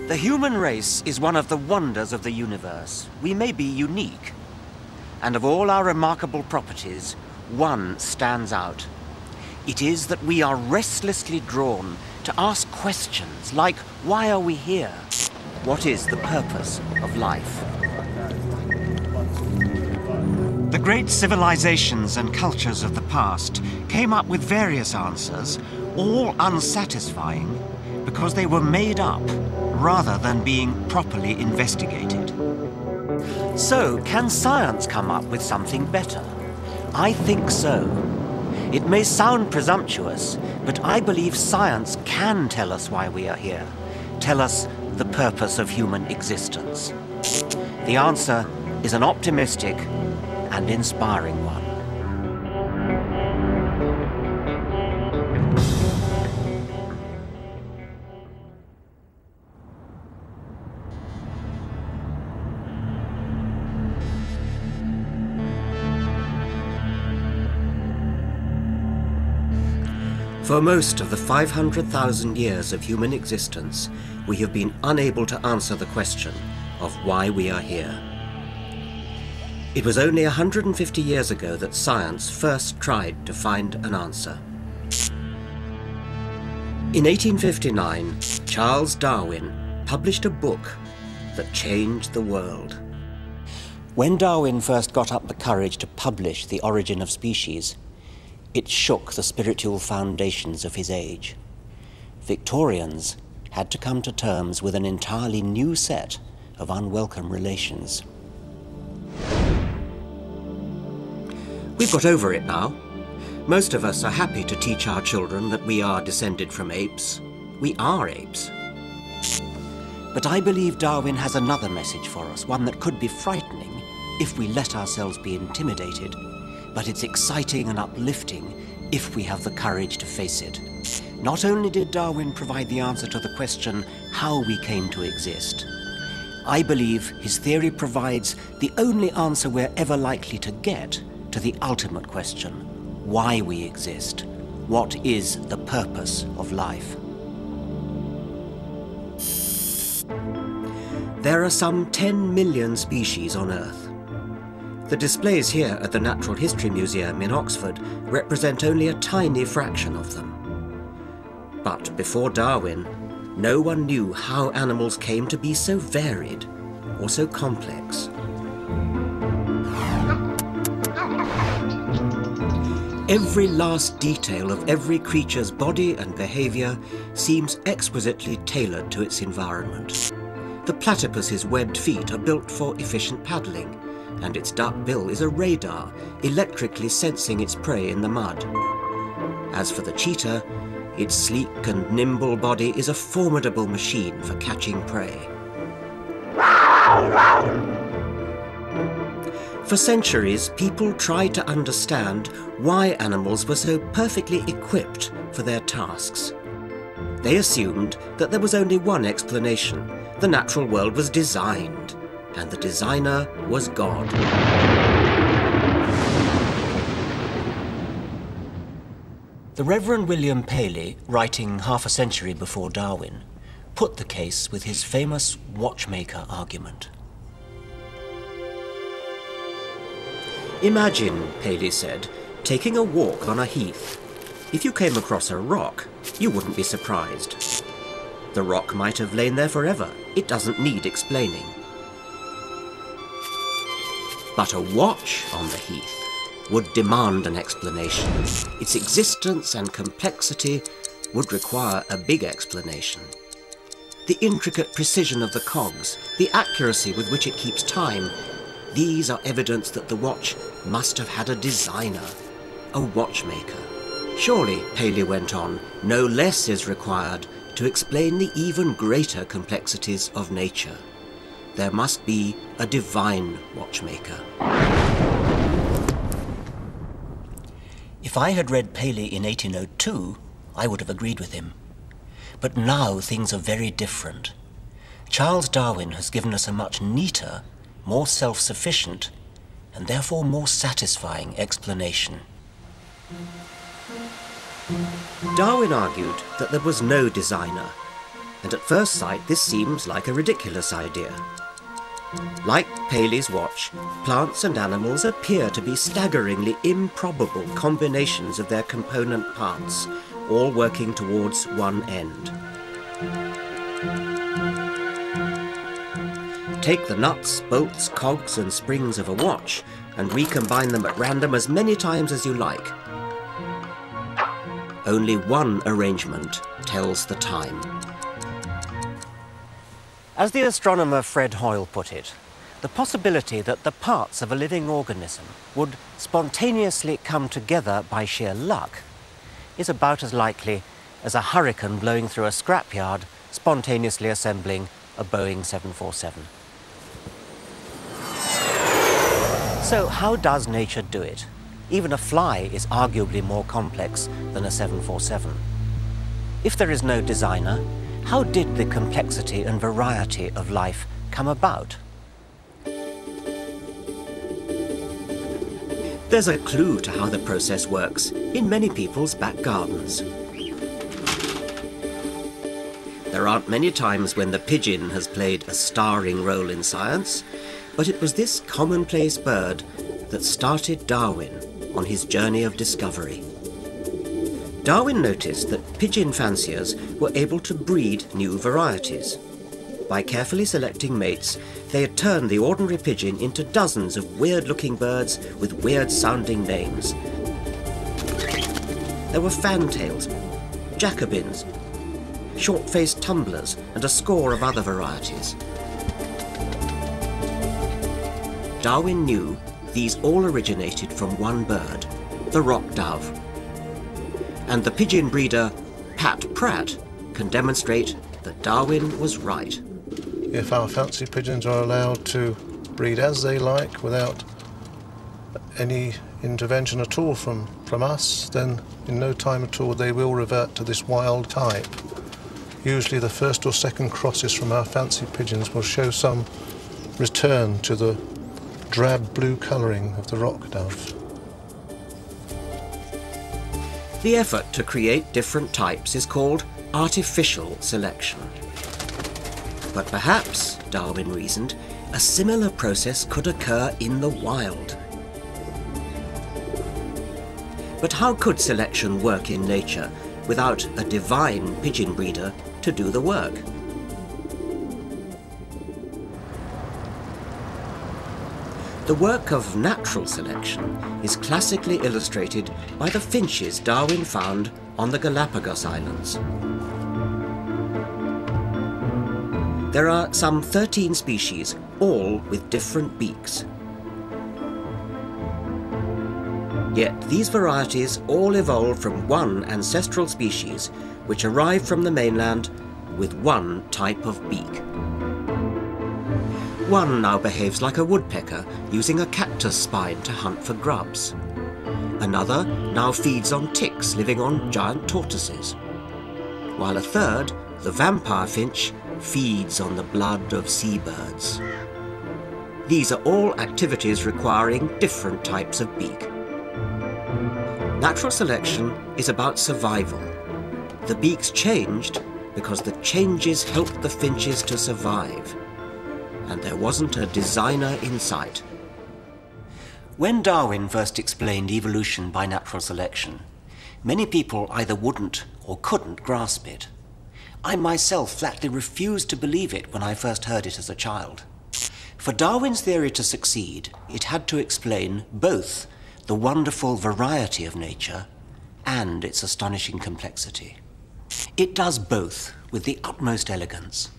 The human race is one of the wonders of the universe. We may be unique. And of all our remarkable properties, one stands out. It is that we are restlessly drawn to ask questions like, why are we here? What is the purpose of life? The great civilizations and cultures of the past came up with various answers, all unsatisfying, because they were made up rather than being properly investigated. So, can science come up with something better? I think so. It may sound presumptuous, but I believe science can tell us why we are here, tell us the purpose of human existence. The answer is an optimistic and inspiring one. For most of the 500,000 years of human existence, we have been unable to answer the question of why we are here. It was only 150 years ago that science first tried to find an answer. In 1859, Charles Darwin published a book that changed the world. When Darwin first got up the courage to publish The Origin of Species, it shook the spiritual foundations of his age. Victorians had to come to terms with an entirely new set of unwelcome relations. We've got over it now. Most of us are happy to teach our children that we are descended from apes. We are apes. But I believe Darwin has another message for us, one that could be frightening if we let ourselves be intimidated. But it's exciting and uplifting if we have the courage to face it. Not only did Darwin provide the answer to the question how we came to exist, I believe his theory provides the only answer we're ever likely to get to the ultimate question, why we exist. What is the purpose of life? There are some 10 million species on Earth. The displays here at the Natural History Museum in Oxford represent only a tiny fraction of them. But before Darwin, no one knew how animals came to be so varied or so complex. Every last detail of every creature's body and behavior seems exquisitely tailored to its environment. The platypus's webbed feet are built for efficient paddling, and its duck bill is a radar, electrically sensing its prey in the mud. As for the cheetah, its sleek and nimble body is a formidable machine for catching prey. For centuries, people tried to understand why animals were so perfectly equipped for their tasks. They assumed that there was only one explanation: the natural world was designed, and the designer was God. The Reverend William Paley, writing half a century before Darwin, put the case with his famous watchmaker argument. Imagine, Paley said, taking a walk on a heath. If you came across a rock, you wouldn't be surprised. The rock might have lain there forever. It doesn't need explaining. But a watch on the heath would demand an explanation. Its existence and complexity would require a big explanation. The intricate precision of the cogs, the accuracy with which it keeps time, these are evidence that the watch must have had a designer, a watchmaker. Surely, Paley went on, no less is required to explain the even greater complexities of nature. There must be a divine watchmaker. If I had read Paley in 1802, I would have agreed with him. But now things are very different. Charles Darwin has given us a much neater, more self-sufficient, and therefore more satisfying explanation. Darwin argued that there was no designer. And at first sight this seems like a ridiculous idea. Like Paley's watch, plants and animals appear to be staggeringly improbable combinations of their component parts, all working towards one end. Take the nuts, bolts, cogs and springs of a watch and recombine them at random as many times as you like. Only one arrangement tells the time. As the astronomer Fred Hoyle put it, the possibility that the parts of a living organism would spontaneously come together by sheer luck is about as likely as a hurricane blowing through a scrapyard spontaneously assembling a Boeing 747. So how does nature do it? Even a fly is arguably more complex than a 747. If there is no designer, how did the complexity and variety of life come about? There's a clue to how the process works in many people's back gardens. There aren't many times when the pigeon has played a starring role in science, but it was this commonplace bird that started Darwin on his journey of discovery. Darwin noticed that pigeon fanciers were able to breed new varieties. By carefully selecting mates, they had turned the ordinary pigeon into dozens of weird-looking birds with weird-sounding names. There were fantails, Jacobins, short-faced tumblers, and a score of other varieties. Darwin knew these all originated from one bird, the rock dove. And the pigeon breeder, Pat Pratt, can demonstrate that Darwin was right. If our fancy pigeons are allowed to breed as they like without any intervention at all from us, then in no time at all they will revert to this wild type. Usually the first or second crosses from our fancy pigeons will show some return to the drab blue colouring of the rock dove. The effort to create different types is called artificial selection. But perhaps, Darwin reasoned, a similar process could occur in the wild. But how could selection work in nature without a divine pigeon breeder to do the work? The work of natural selection is classically illustrated by the finches Darwin found on the Galapagos Islands. There are some 13 species, all with different beaks. Yet these varieties all evolved from one ancestral species, which arrived from the mainland with one type of beak. One now behaves like a woodpecker, using a cactus spine to hunt for grubs. Another now feeds on ticks living on giant tortoises. While a third, the vampire finch, feeds on the blood of seabirds. These are all activities requiring different types of beak. Natural selection is about survival. The beaks changed because the changes helped the finches to survive. And there wasn't a designer in sight. When Darwin first explained evolution by natural selection, many people either wouldn't or couldn't grasp it. I myself flatly refused to believe it when I first heard it as a child. For Darwin's theory to succeed, it had to explain both the wonderful variety of nature and its astonishing complexity. It does both with the utmost elegance.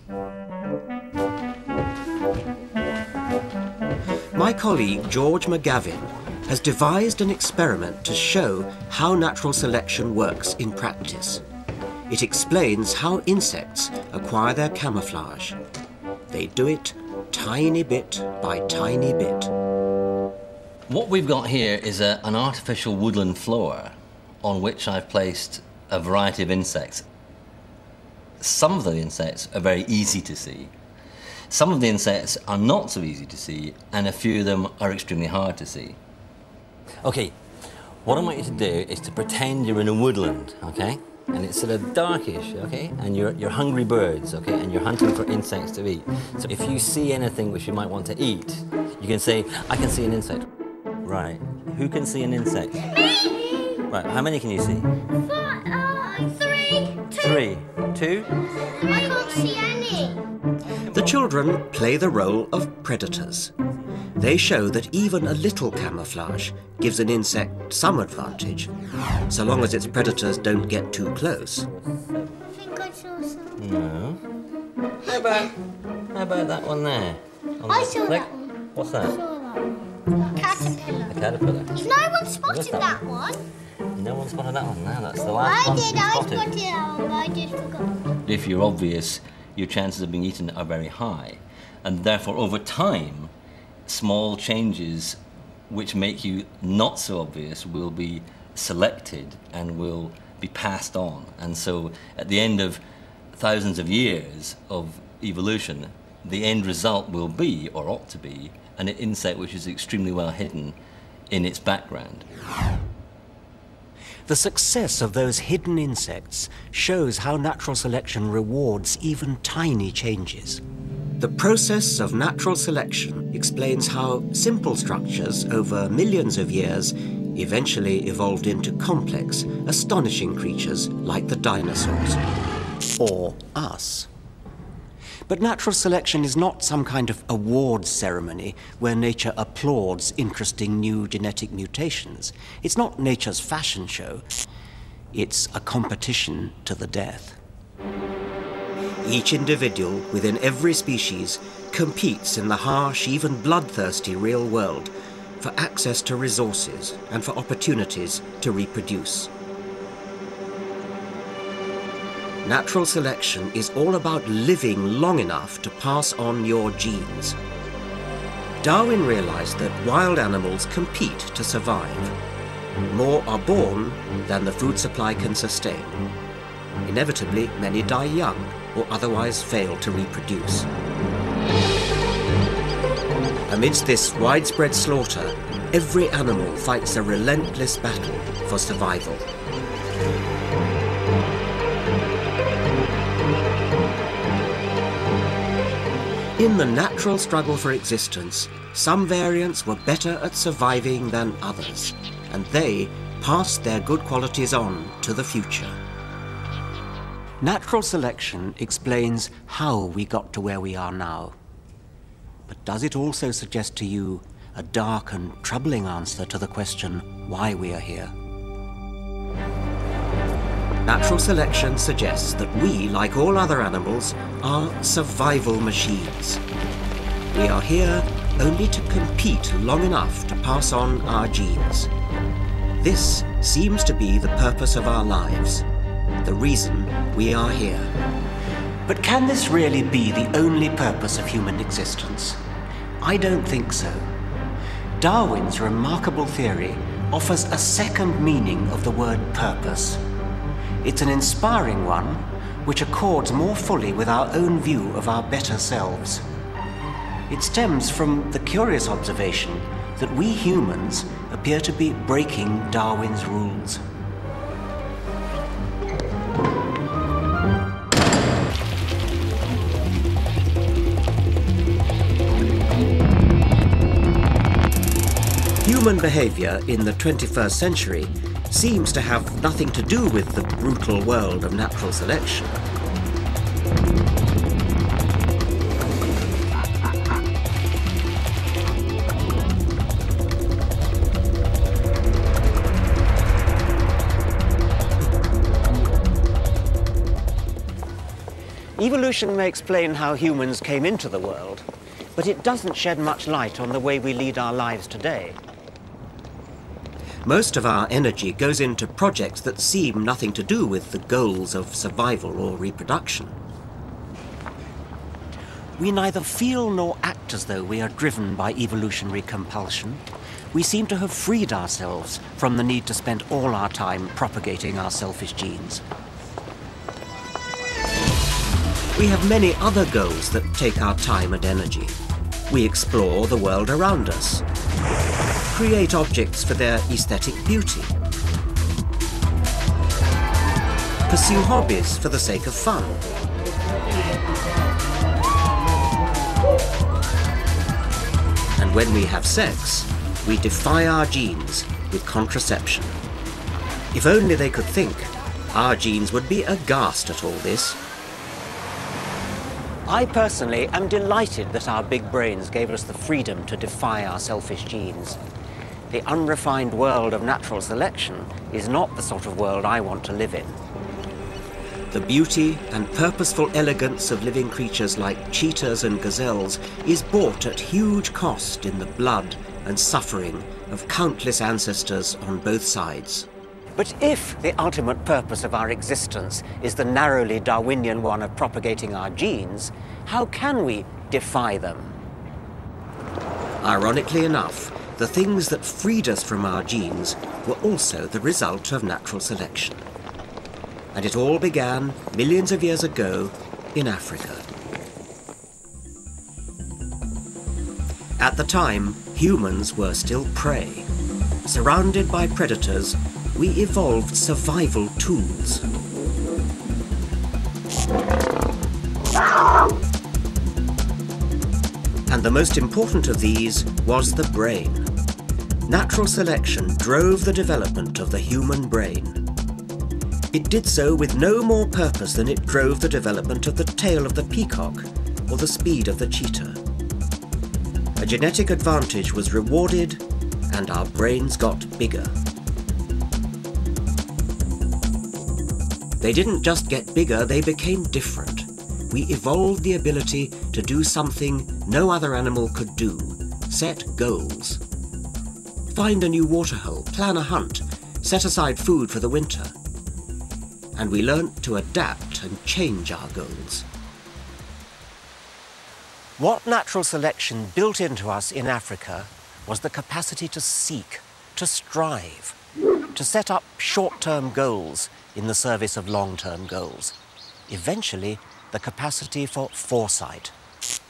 My colleague George McGavin has devised an experiment to show how natural selection works in practice. It explains how insects acquire their camouflage. They do it tiny bit by tiny bit. What we've got here is an artificial woodland floor on which I've placed a variety of insects. Some of the insects are very easy to see. Some of the insects are not so easy to see, and a few of them are extremely hard to see. Okay, what I want you to do is to pretend you're in a woodland, okay? and it's sort of darkish, okay? And you're hungry birds, okay? And you're hunting for insects to eat. So if you see anything which you might want to eat, you can say, I can see an insect. Right. Who can see an insect? Me! Right. How many can you see? 3. 3. 2? I can't see any. The children play the role of predators. They show that even a little camouflage gives an insect some advantage, so long as its predators don't get too close. I think I saw some. No. How about that one there? I saw that one. What's I that? saw that one. Caterpillar. A caterpillar. No one spotted What's that? that one. No one spotted that one. No, that's the last one I spotted. spotted that one, but I just forgot. If you're obvious, your chances of being eaten are very high. And therefore, over time, small changes which make you not so obvious will be selected and will be passed on. And so at the end of thousands of years of evolution, the end result will be, or ought to be, an insect which is extremely well hidden in its background. The success of those hidden insects shows how natural selection rewards even tiny changes. The process of natural selection explains how simple structures over millions of years eventually evolved into complex, astonishing creatures like the dinosaurs. Or us. But natural selection is not some kind of awards ceremony where nature applauds interesting new genetic mutations. It's not nature's fashion show. It's a competition to the death. Each individual within every species competes in the harsh, even bloodthirsty real world for access to resources and for opportunities to reproduce. Natural selection is all about living long enough to pass on your genes. Darwin realized that wild animals compete to survive. More are born than the food supply can sustain. Inevitably, many die young or otherwise fail to reproduce. Amidst this widespread slaughter, every animal fights a relentless battle for survival. In the natural struggle for existence, some variants were better at surviving than others, and they passed their good qualities on to the future. Natural selection explains how we got to where we are now. But does it also suggest to you a dark and troubling answer to the question why we are here? Natural selection suggests that we, like all other animals, are survival machines. We are here only to compete long enough to pass on our genes. This seems to be the purpose of our lives, the reason we are here. But can this really be the only purpose of human existence? I don't think so. Darwin's remarkable theory offers a second meaning of the word purpose. It's an inspiring one, which accords more fully with our own view of our better selves. It stems from the curious observation that we humans appear to be breaking Darwin's rules. Human behavior in the 21st century seems to have nothing to do with the brutal world of natural selection. Evolution may explain how humans came into the world, but it doesn't shed much light on the way we lead our lives today. Most of our energy goes into projects that seem nothing to do with the goals of survival or reproduction. We neither feel nor act as though we are driven by evolutionary compulsion. We seem to have freed ourselves from the need to spend all our time propagating our selfish genes. We have many other goals that take our time and energy. We explore the world around us, create objects for their aesthetic beauty, pursue hobbies for the sake of fun. And when we have sex, we defy our genes with contraception. If only they could think, our genes would be aghast at all this. I personally am delighted that our big brains gave us the freedom to defy our selfish genes. The unrefined world of natural selection is not the sort of world I want to live in. The beauty and purposeful elegance of living creatures like cheetahs and gazelles is bought at huge cost in the blood and suffering of countless ancestors on both sides. But if the ultimate purpose of our existence is the narrowly Darwinian one of propagating our genes, how can we defy them? Ironically enough, the things that freed us from our genes were also the result of natural selection. And it all began millions of years ago in Africa. At the time, humans were still prey. Surrounded by predators, we evolved survival tools. And the most important of these was the brain. Natural selection drove the development of the human brain. It did so with no more purpose than it drove the development of the tail of the peacock or the speed of the cheetah. A genetic advantage was rewarded, and our brains got bigger. They didn't just get bigger, they became different. We evolved the ability to do something no other animal could do: set goals. Find a new waterhole, plan a hunt, set aside food for the winter. And we learnt to adapt and change our goals. What natural selection built into us in Africa was the capacity to seek, to strive, to set up short-term goals in the service of long-term goals. Eventually, the capacity for foresight.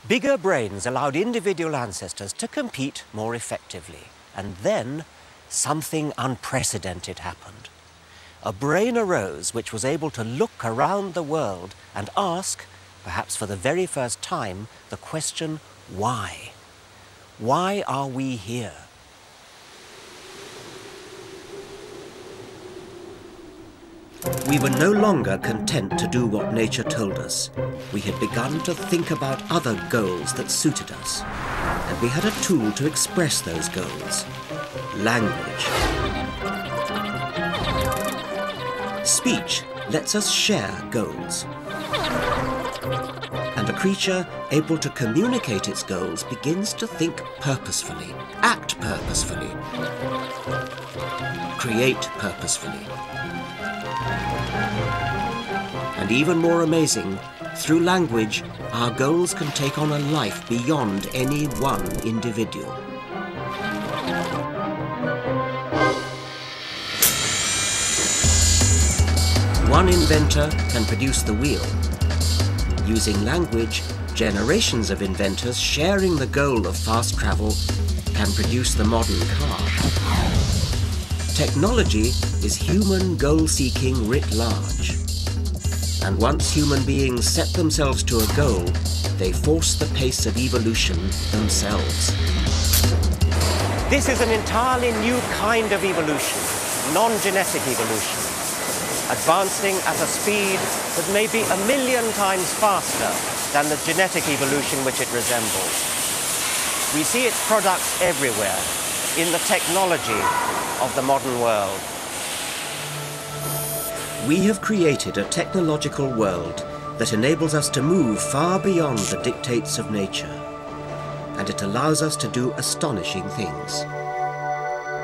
Bigger brains allowed individual ancestors to compete more effectively. And then, something unprecedented happened. A brain arose which was able to look around the world and ask, perhaps for the very first time, the question, why? Why are we here? We were no longer content to do what nature told us. We had begun to think about other goals that suited us. And we had a tool to express those goals: language. Speech lets us share goals. And a creature able to communicate its goals begins to think purposefully, act purposefully, create purposefully. And even more amazing, through language, our goals can take on a life beyond any one individual. One inventor can produce the wheel. Using language, generations of inventors sharing the goal of fast travel can produce the modern car. Technology is human goal-seeking writ large. And once human beings set themselves to a goal, they force the pace of evolution themselves. This is an entirely new kind of evolution, non-genetic evolution, advancing at a speed that may be 1 million times faster than the genetic evolution which it resembles. We see its products everywhere in the technology of the modern world. We have created a technological world that enables us to move far beyond the dictates of nature, and it allows us to do astonishing things.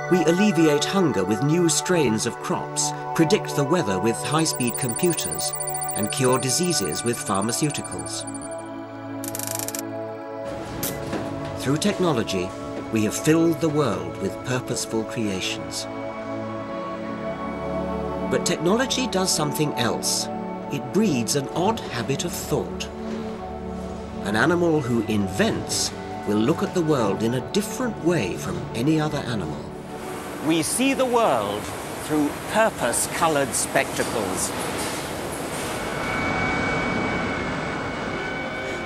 We alleviate hunger with new strains of crops, predict the weather with high-speed computers, and cure diseases with pharmaceuticals. Through technology, we have filled the world with purposeful creations. But technology does something else. It breeds an odd habit of thought. An animal who invents will look at the world in a different way from any other animal. We see the world through purpose-colored spectacles.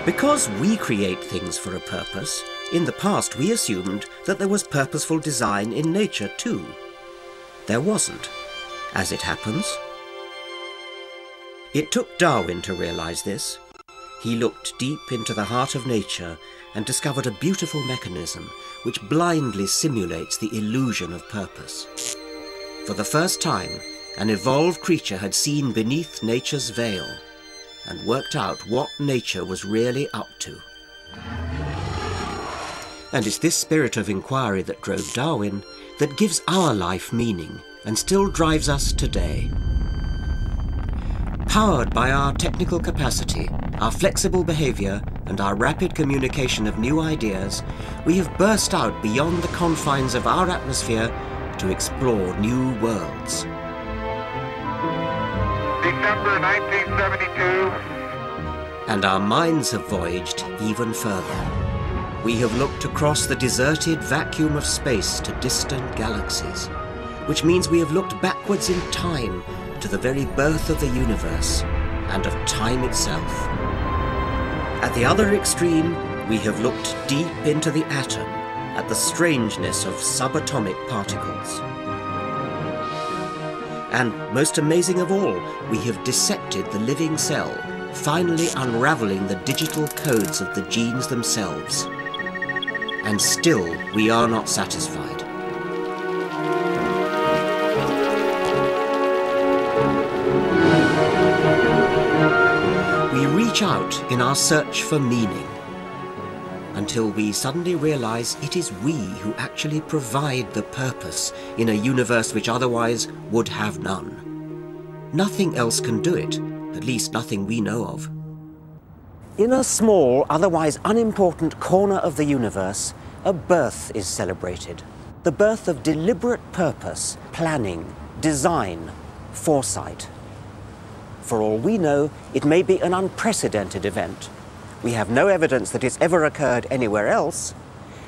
Because we create things for a purpose, in the past we assumed that there was purposeful design in nature too. There wasn't, as it happens. It took Darwin to realize this. He looked deep into the heart of nature and discovered a beautiful mechanism which blindly simulates the illusion of purpose. For the first time, an evolved creature had seen beneath nature's veil and worked out what nature was really up to. And it's this spirit of inquiry that drove Darwin that gives our life meaning and still drives us today. Powered by our technical capacity, our flexible behavior, and our rapid communication of new ideas, we have burst out beyond the confines of our atmosphere to explore new worlds. December 1972. And our minds have voyaged even further. We have looked across the deserted vacuum of space to distant galaxies, which means we have looked backwards in time to the very birth of the universe and of time itself. At the other extreme, we have looked deep into the atom at the strangeness of subatomic particles. And most amazing of all, we have dissected the living cell, finally unraveling the digital codes of the genes themselves. And still, we are not satisfied. We reach out in our search for meaning, until we suddenly realize it is we who actually provide the purpose in a universe which otherwise would have none. Nothing else can do it, at least nothing we know of. In a small, otherwise unimportant corner of the universe, a birth is celebrated. The birth of deliberate purpose, planning, design, foresight. For all we know, it may be an unprecedented event. We have no evidence that it's ever occurred anywhere else,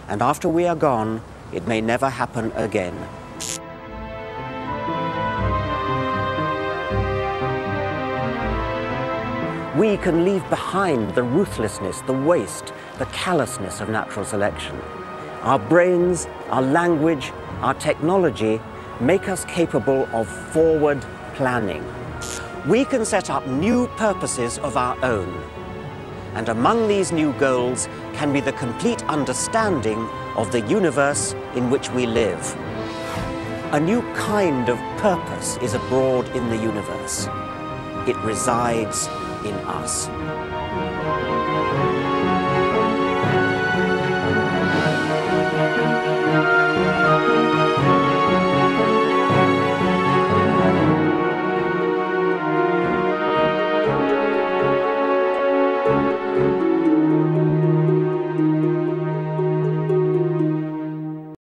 and after we are gone, it may never happen again. We can leave behind the ruthlessness, the waste, the callousness of natural selection. Our brains, our language, our technology make us capable of forward planning. We can set up new purposes of our own. And among these new goals can be the complete understanding of the universe in which we live. A new kind of purpose is abroad in the universe. It resides in us.